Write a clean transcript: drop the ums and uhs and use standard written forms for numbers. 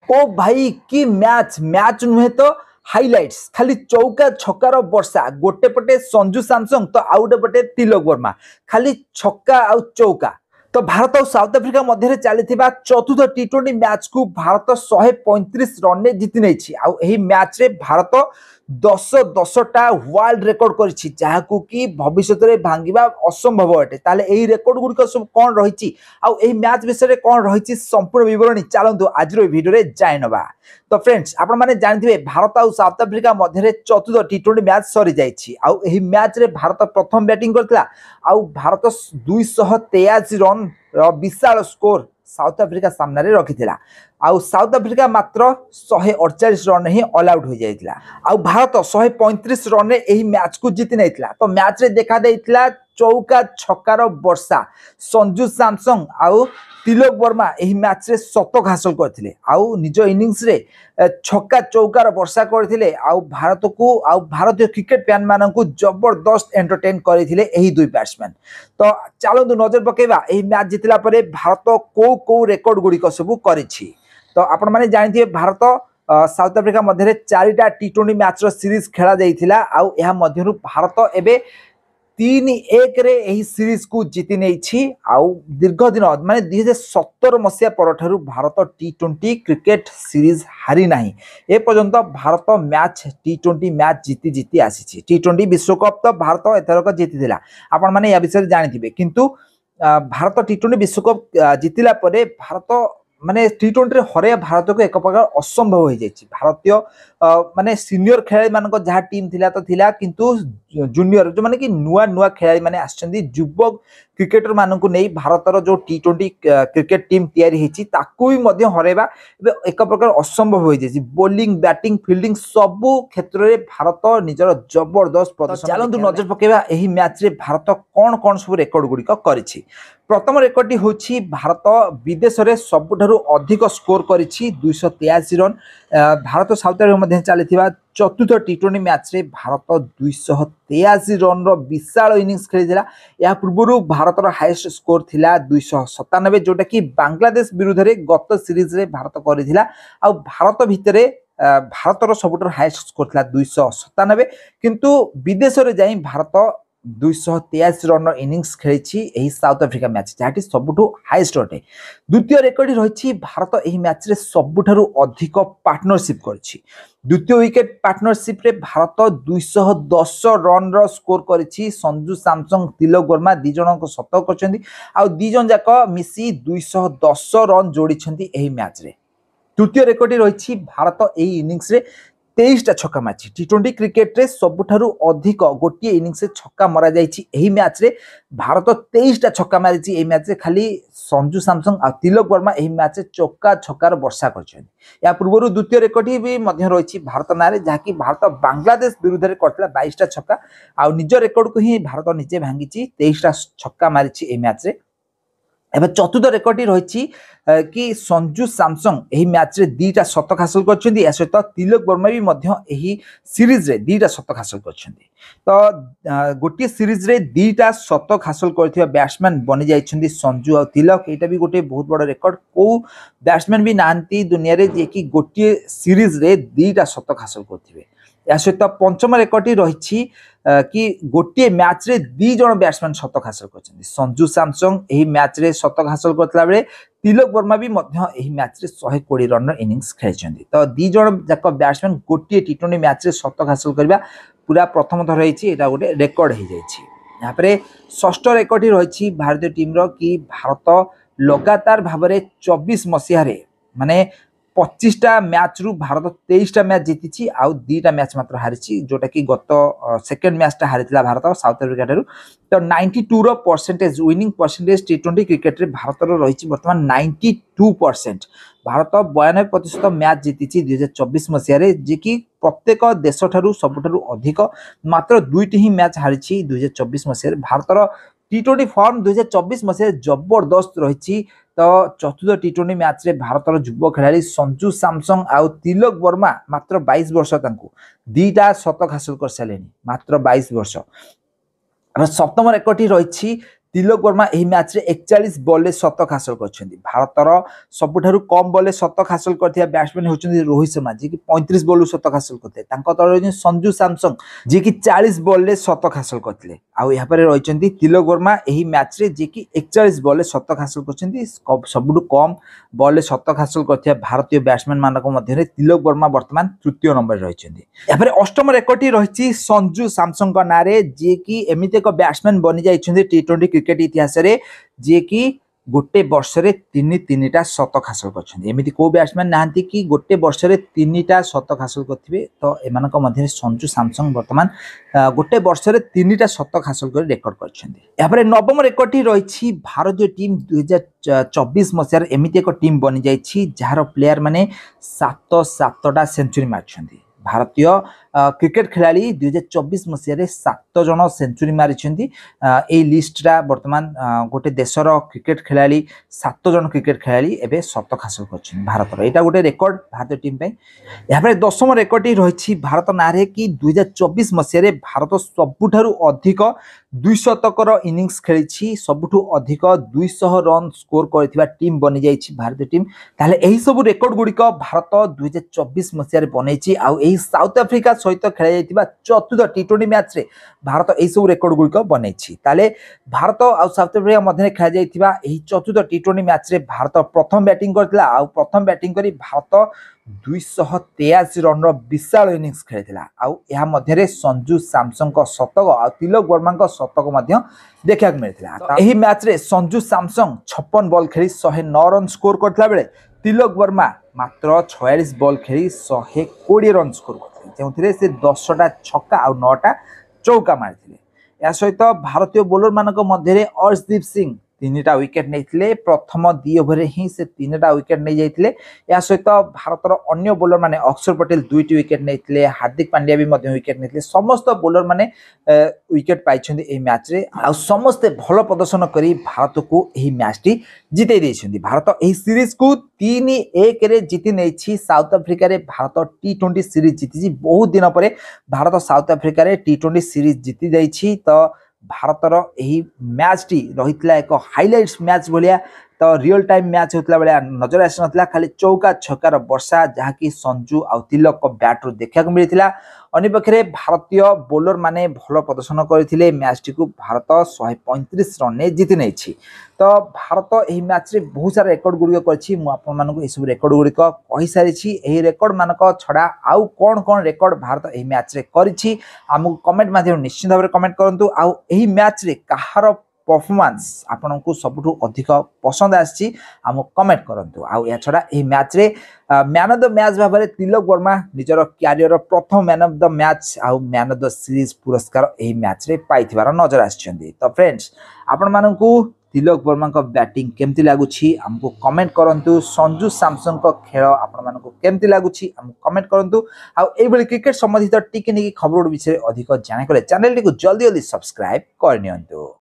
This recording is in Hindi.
ओ भाई की मैच मैच नुहे तो हाइलाइट्स खाली चौका छक्कार वर्षा गोटे पटे संजू सैमसंग तो आउ गोटे पटे तिलक वर्मा खाली छक्का आउ चौका। तो भारत और साउथ अफ्रीका मध्य चली चतुर्थ टी20 मैच को भारत 135 रन में जीति नहीं मैच रे भारत 10-10टा वर्ल्ड रेकर्ड करिछि जहाकू कि भविष्य में भांगिबा असंभव अटे। ताले एही रेकर्ड गुड़िक सब कौन रही मैच विषय कौन रही संपूर्ण विवरणी चलतु आज भिडियो रे जाय नबा। तो फ्रेंड्स आपण माने जानथिबे भारत और साउथ अफ्रीका मध्य चतुर्थ टी20 मैच सरी जाइछि मैच रे भारत प्रथम बैटिंग करथिला भारत 283 रन विशाल स्कोर साउथ अफ्रीका सामने रे रखिथिला साउथ अफ्रीका मात्र 148 रन ही ऑल आउट हो जाइथिला भारत 135 रन रे मैच को जीति नैथिला। तो मैच रे देखा देइथिला चौका छक्कार वर्षा संजू सैमसंग आउ तिलक वर्मा एही मैच रे शतक हासिल करथिले निज इनिंग्स रे छक्का चौकार वर्षा करथिले भारत को भारतीय क्रिकेट फैन मानन को जबरदस्त एंटरटेन करथिले एही दुई बैट्समैन। तो चलंतु नजर पकेबा एही मैच जितला परे भारत को रेकर्ड गुडी को सब करिछि। तो आपण माने जानिथिबे भारत साउथ अफ्रीका मध्य 4टा टी20 मैच रो सीरीज खेला जाइथिला एहा मध्यरु भारत एबे 3-1 रे एही सीरीज को जीति नेछि दीर्घ दिन माने 2017 मसिया परठारु भारत टी20 क्रिकेट सीरीज हारी नाही ए पर्यंत भारत मैच टी20 मैच जीति जीति आसीछि। टी20 विश्वकप तो भारत एथरक जीतिथिला आपण माने या विषय जानिथिबे किंतु भारत टी20 विश्वकप जीतिला परे भारत माने टी20 रे हरे भारत को एक प्रकार असंभव हो जाइछि। भारतीय माने सीनियर खेलाड़ी मान जहाँ टीम थिला तो थिला किंतु जूनियर जो माने कि नुआ नुआ खेलाड़ी माने आछंदी युवक क्रिकेटर मान को नहीं भारतर जो टी20 क्रिकेट टीम तैयारी हेछि ताकू भी मध्य हरेबा एक प्रकार असंभव हो जाइछि। बॉलिंग बैटिंग फील्डिंग सबु क्षेत्र रे भारत निजर जबरदस्त प्रदर्शन चलंतु नजर पकेबा एही मैच रे भारत कोन कोन सब रेकॉर्ड गुडी करिछि। प्रथम रेकर्ड होछि भारत विदेश रे सबुठारु अधिक स्कोर करिछि 283 रन भारत साउथ अफ्रीका मध्य चलीथिबा चतुर्थ टी20 मैच रे भारत 283 रन रो विशाल इनिंग्स खेलिथिला। या पूर्व भारत रो हाईएस्ट स्कोर थिला 297 जोटा कि बांग्लादेश विरुद्ध रे गत सीरीज रे भारत करिथिला भारत भितरे भारत रो सबुठारु हाईएस्ट स्कोर थिला 297 किंतु विदेश रे जाई भारत 283 रन इनिंग्स खेली साउथ अफ्रीका मैच जहाँटी सबुठु हाईएस्ट अटे। द्वितीय रेकर्ड रही भारत एही मैच रे सबुठारु अधिक पार्टनरशिप करछि। द्वितीय विकेट पार्टनरशिप रे भारत 210 रन रो स्कोर करिछि। संजू सैमसंग तिलक वर्मा दी जन को शतक करछन्ती दी जन जाक मिसी 210 रन जोड़िछन्ती एही मैच रे। तृतीय रेकर्ड रही भारत एही इनिंग्स रे 23टा छक्का मारिछि। टी20 क्रिकेट रे सबुठारु अधिक गोटे इनिंग्स रे छक्का मरा जाइछि एही मैच रे भारत 23टा छक्का मारिछि। एही मैच रे खाली संजू सैमसंग आ तिलक वर्मा एही मैच रे चौका छक्कार वर्षा करछन्ती। या पूर्व द्वितीय रेकर्ड भी मध्य रही भारत नारे जहाँकि भारत बांग्लादेश विरुद्ध रे करथिला 22टा छक्का निज रेकर्ड को ही भारत निजे भांगिछि 23टा छक्का मारिछि एही मैच रे। एवं चतुर्थ रेकर्ड रही कि संजू सैमसंग एही मैच रे 2टा शतक हासिल करछन्ती सहित तिलक वर्मा भी मध्य एही सीरीज रे 2टा शतक हासिल करछन्ती। तो गोटे सीरीज रे 2टा शतक हासिल करथिबा बैट्समैन बनि जाइछन्ती संजू और तिलक। एटा भी गोटे बहुत बड़ रेकर्ड को बैट्समैन भी नांती दुनिया रे जे कि गोटे सीरीज रे 2टा शतक हासिल करथिबे। या सहित पंचम रेकर्ड रही कि गोटे मैच रे 2 जन बैट्समैन शतक हासिल करछन्ती। संजू सैमसंग एही मैच रे शतक हासिल करतला बेले तिलक वर्मा भी मध्य एही मैच रे 120 रन इनिंग्स खेलिछन्ती। तो 2 जन जाक बैट्समैन गोटे टी20 मैच रे शतक हासिल करबा पूरा प्रथम थर रही एटा गोटे रेकर्ड हो जाइछि। यहाँ पर षष्ठ रेकर्ड रही भारतीय टीम रो कि भारत लगातार भाव में 24 मसीह माने 25टा मैच रु भारत 23टा मैच जीति आउ 2टा मैच मात्र हारी जोटा कि गत सेकेंड मैचटा हारीथिला भारत साउथ अफ्रीका ठारू। तो 92 रो परसेंटेज विनिंग परसेंटेज टी20 क्रिकेट रे भारत रो रही वर्तमान 92%। भारत 92% मैच जीति 2024 मसीह जे कि प्रत्येक देश ठारू सबुठारू अधिक मात्र 2टी ही मैच हारी 2024 मसीह। भारत टी20 फॉर्म 2024 मसीह जबरदस्त रही। तो चतुर्थ टी20 मैच रे भारतर युव खेलाड़ी संजू सैमसंग आउ तिलक वर्मा मात्र 22 वर्ष 2टा शतक हासिल कर सारे मात्र 22 वर्ष। सप्तम रेकर्ड रही तिलक वर्मा एही मैच रे 41 बॉल रे शतक हासिल करछन्ती। भारतर सबुठारु कम बॉल रे शतक हासिल करथिया बैट्समैन होचन्ती रोहित शर्मा जे कि 35 बॉल रे शतक हासिल करथे। तांको तळे जे संजू सैमसंग जे कि 40 बॉल रे शतक हासिल करथिले। आउ यहाँ पर रहिचन्ती तिलक वर्मा एही मैच रे जे कि 41 बॉल रे शतक हासिल करछन्ती। सबुठु कम बॉल रे शतक हासिल करथिया भारतीय बैट्समैन मानक मध्य तिलक वर्मा वर्तमान तृतीय नंबर रहिचन्ती। यहाँ पर अष्टम रेकर्ड रही संजू सैमसंग नारे जे कि एमिति एक बैट्समैन बनी जाइछन्ती टी20 क्रिकेट इतिहास रे जे कि गोटे वर्ष रे तीनटा शतक हासिल करछन्ती। एमिति को बैट्समैन नाहंती कि गोटे वर्ष रे तीनटा शतक हासिल करथिबे। तो एमानक मध्य संजू सैमसंग वर्तमान गोटे वर्ष रे तीनटा शतक हासिल कर रेकर्ड करछन्ती। यहाँ पर नवम रेकर्ड रही भारतीय टीम 2024 मसियार एमिति एक टीम बनी जाइछि जहार प्लेयर माने 7 सेंचुरी मारछन्ती। भारतीय क्रिकेट खिलाड़ी 2024 मसीह 7 जन सेंचुरी मारी। ए लिस्टा बर्तमान गोटे देशर क्रिकेट खिलाड़ी 7 जन क्रिकेट खिलाड़ी एवं शतक हासिल कर भारत। यहाँ गोटे रेकर्ड भारतीय टीम यहाँ पर दशम रेकर्ड रही भारत नारे कि 2024 मसीह भारत सबुठारु अधिक 200 इनिंग्स खेली सबुठु अधिक 200 रन स्कोर कर टीम बनी जाइए भारतीय टीम। ताले एही सब रेकर्ड गुड़िक भारत 2024 मसीह बनई आउ साउथ अफ्रिका सहित खेल चतुर्थ टी20 मैच रे भारत यही सब रेकर्ड गुड़िक बनई। ताले भारत आउ साउथ अफ्रिका मध्य खेल चतुर्थ टी20 मैच रे भारत प्रथम बैटिंग करथिला आउ प्रथम बैटिंग करी भारत 283 रन विशाल इनिंग्स खेलिथिला। आउ या मध्य संजू सैमसंग को शतक आ तिलक वर्मा को शतक मध्य देखा मिलता। एही मैच रे संजू सैमसंग 56 बॉल खेली 109 रन स्कोर करथिला बेले तिलक वर्मा मात्र 46 बॉल खेली 120 रन स्कोर करथिले से 10टा छक्का आ 9टा चौका मारिथिले। या सहित भारतीय बोलर मानक मध्य अर्शदीप सिंह 3टा विकेट नहीं प्रथम 2 ओवर ही से 3टा विकेट नहीं जाइए। या सहित भारतर अन्य बोलर माने अक्षर पटेल 2टी विकेट नहीं हार्दिक पांड्या भी विकेट नहीं समस्त बोलर माने विकेट पाइछन्ती एही मैच रे आ समस्ते भल प्रदर्शन करी भारत को एही मैच टी जिते देछन्ती। भारत एही सीरीज को 3-1 रे जीति नेछि साउथ अफ्रिका रे। भारत टी20 सीरीज जीति बहुत दिन पर भारत साउथ अफ्रिका रे टी20 सीरीज जीति जाइछि। तो भारतर यही मैच टी रही एक हाइलाइट्स मैच भाया तो रियल टाइम मैच होता भाया नजर आसी ना खाली चौका छक्कार वर्षा जहाँकि संजू आ तिलक बैट्रु देखा मिलता। अन्यपक्षे भारतीय बोलर माने भल प्रदर्शन करते मैच टी को भारत 135 रन जीति नहीं। तो भारत यही मैच रे बहुत सारा रेकर्ड गुड़िक कर रेकर्ड गुड़िक कही सारी रेकर्ड मानक छड़ा आउ कौन कौन रेकर्ड भारत यही मैच रे करिछि आमको कमेंट माध्यम निश्चित भाव कमेंट करूँ। आउ यही मैच रे कहार परफॉर्मेंस आपन को सबुठु अधिक पसंद आछि आमको कमेंट करंतु। आउ या छड़ा एही मैच रे man of the match भाबरे Tilak Varma निजर कैरियर प्रथम मैन ऑफ द मैच आउ मैन ऑफ द सीरीज पुरस्कार एही मैच रे पाइथिबार नजर आछियंती। तो फ्रेंड्स आपण मानकू तिलक वर्मा को बैटिंग केमती लागुछि हमको कमेंट करंतु। संजू सैमसंग को खेल आपण मानकू केमती लागुछि हमको कमेंट करंतु। आउ एई बेले क्रिकेट संबंधित टिके निकी खबर विषय अधिक जाने को चैनल टी को जल्दी जल्दी सब्सक्राइब कर नियंतु।